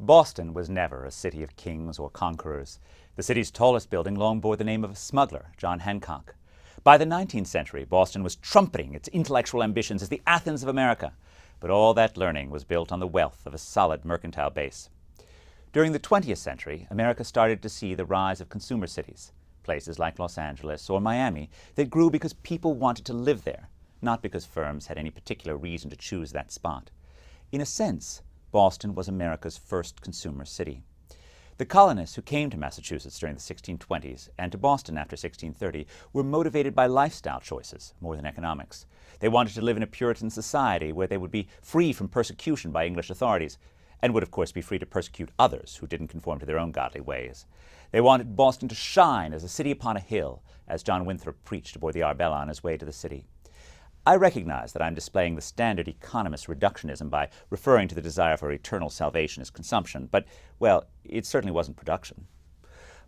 Boston was never a city of kings or conquerors. The city's tallest building long bore the name of a smuggler, John Hancock. By the 19th century, Boston was trumpeting its intellectual ambitions as the Athens of America, but all that learning was built on the wealth of a solid mercantile base. During the 20th century, America started to see the rise of consumer cities, places like Los Angeles or Miami that grew because people wanted to live there, not because firms had any particular reason to choose that spot. In a sense, Boston was America's first consumer city. The colonists who came to Massachusetts during the 1620s and to Boston after 1630 were motivated by lifestyle choices more than economics. They wanted to live in a Puritan society where they would be free from persecution by English authorities and would of course be free to persecute others who didn't conform to their own godly ways. They wanted Boston to shine as a city upon a hill, as John Winthrop preached aboard the Arbella on his way to the city. I recognize that I'm displaying the standard economist reductionism by referring to the desire for eternal salvation as consumption, but, well, it certainly wasn't production.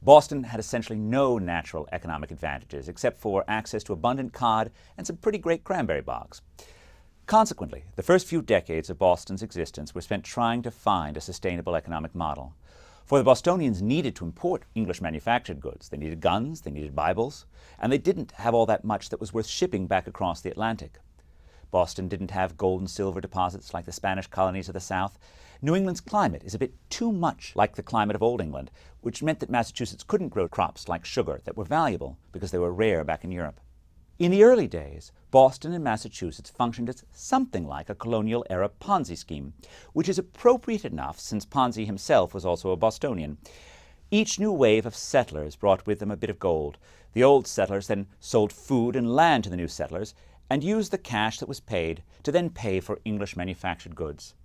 Boston had essentially no natural economic advantages except for access to abundant cod and some pretty great cranberry bogs. Consequently, the first few decades of Boston's existence were spent trying to find a sustainable economic model. For the Bostonians needed to import English manufactured goods. They needed guns, they needed Bibles, and they didn't have all that much that was worth shipping back across the Atlantic. Boston didn't have gold and silver deposits like the Spanish colonies of the South. New England's climate is a bit too much like the climate of Old England, which meant that Massachusetts couldn't grow crops like sugar that were valuable because they were rare back in Europe. In the early days, Boston and Massachusetts functioned as something like a colonial-era Ponzi scheme, which is appropriate enough since Ponzi himself was also a Bostonian. Each new wave of settlers brought with them a bit of gold. The old settlers then sold food and land to the new settlers and used the cash that was paid to then pay for English manufactured goods.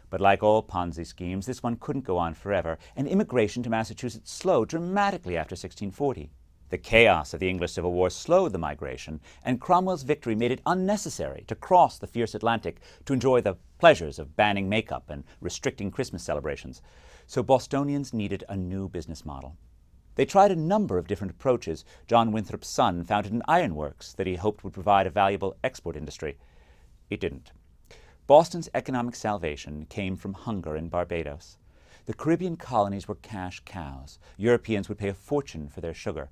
But like all Ponzi schemes, this one couldn't go on forever, and immigration to Massachusetts slowed dramatically after 1640. The chaos of the English Civil War slowed the migration, and Cromwell's victory made it unnecessary to cross the fierce Atlantic to enjoy the pleasures of banning makeup and restricting Christmas celebrations. So Bostonians needed a new business model. They tried a number of different approaches. John Winthrop's son founded an ironworks that he hoped would provide a valuable export industry. It didn't. Boston's economic salvation came from hunger in Barbados. The Caribbean colonies were cash cows. Europeans would pay a fortune for their sugar.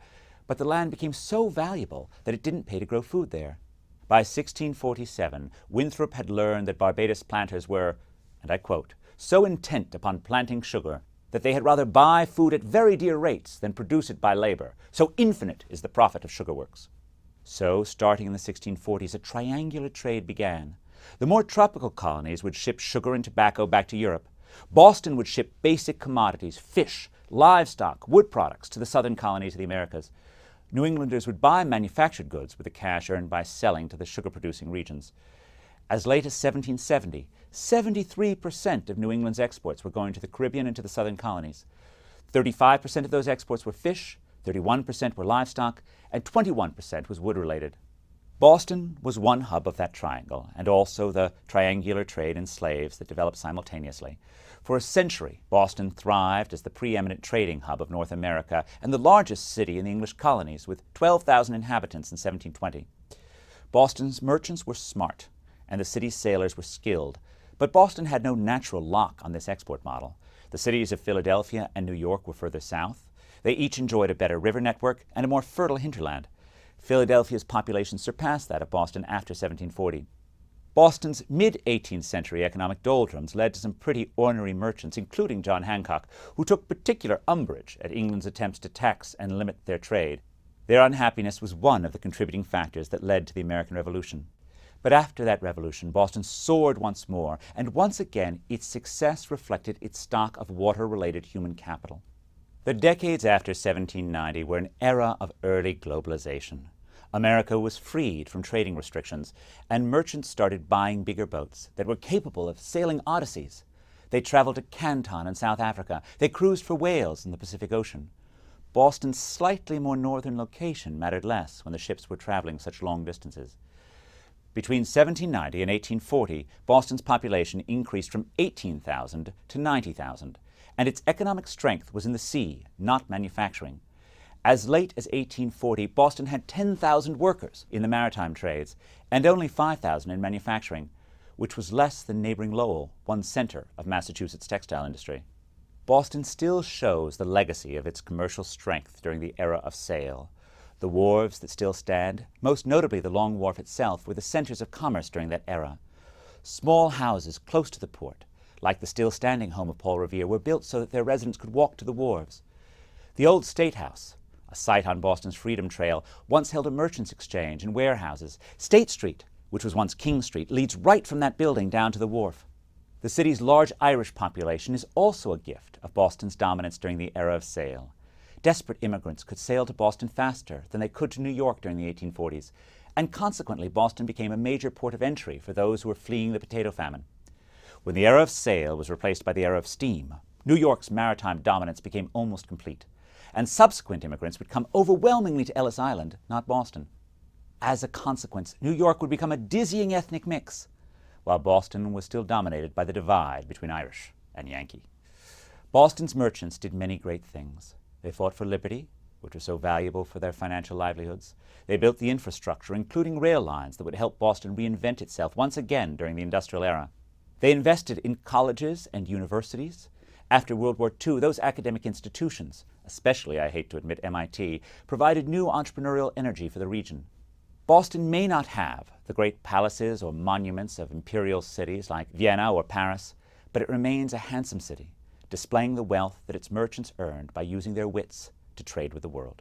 But the land became so valuable that it didn't pay to grow food there. By 1647, Winthrop had learned that Barbados planters were, and I quote, so intent upon planting sugar that they had rather buy food at very dear rates than produce it by labor. So infinite is the profit of sugar works. So, starting in the 1640s, a triangular trade began. The more tropical colonies would ship sugar and tobacco back to Europe. Boston would ship basic commodities, fish, livestock, wood products to the southern colonies of the Americas. New Englanders would buy manufactured goods with the cash earned by selling to the sugar-producing regions. As late as 1770, 73% of New England's exports were going to the Caribbean and to the southern colonies. 35% of those exports were fish, 31% were livestock, and 21% was wood-related. Boston was one hub of that triangle, and also the triangular trade in slaves that developed simultaneously. For a century, Boston thrived as the preeminent trading hub of North America and the largest city in the English colonies, with 12,000 inhabitants in 1720. Boston's merchants were smart, and the city's sailors were skilled, but Boston had no natural lock on this export model. The cities of Philadelphia and New York were further south. They each enjoyed a better river network and a more fertile hinterland. Philadelphia's population surpassed that of Boston after 1740. Boston's mid-18th century economic doldrums led to some pretty ornery merchants, including John Hancock, who took particular umbrage at England's attempts to tax and limit their trade. Their unhappiness was one of the contributing factors that led to the American Revolution. But after that revolution, Boston soared once more, and once again its success reflected its stock of water-related human capital. The decades after 1790 were an era of early globalization. America was freed from trading restrictions, and merchants started buying bigger boats that were capable of sailing odysseys. They traveled to Canton in South Africa. They cruised for whales in the Pacific Ocean. Boston's slightly more northern location mattered less when the ships were traveling such long distances. Between 1790 and 1840, Boston's population increased from 18,000 to 90,000, and its economic strength was in the sea, not manufacturing. As late as 1840, Boston had 10,000 workers in the maritime trades and only 5,000 in manufacturing, which was less than neighboring Lowell, one center of Massachusetts' textile industry. Boston still shows the legacy of its commercial strength during the era of sail. The wharves that still stand, most notably the Long Wharf itself, were the centers of commerce during that era. Small houses close to the port, like the still standing home of Paul Revere, were built so that their residents could walk to the wharves. The old State House, a site on Boston's Freedom Trail, once held a merchants' exchange and warehouses. State Street, which was once King Street, leads right from that building down to the wharf. The city's large Irish population is also a gift of Boston's dominance during the era of sail. Desperate immigrants could sail to Boston faster than they could to New York during the 1840s, and consequently Boston became a major port of entry for those who were fleeing the potato famine. When the era of sail was replaced by the era of steam, New York's maritime dominance became almost complete, and subsequent immigrants would come overwhelmingly to Ellis Island, not Boston. As a consequence, New York would become a dizzying ethnic mix, while Boston was still dominated by the divide between Irish and Yankee. Boston's merchants did many great things. They fought for liberty, which was so valuable for their financial livelihoods. They built the infrastructure, including rail lines, that would help Boston reinvent itself once again during the industrial era. They invested in colleges and universities. After World War II, those academic institutions, especially, I hate to admit, MIT, provided new entrepreneurial energy for the region. Boston may not have the great palaces or monuments of imperial cities like Vienna or Paris, but it remains a handsome city, displaying the wealth that its merchants earned by using their wits to trade with the world.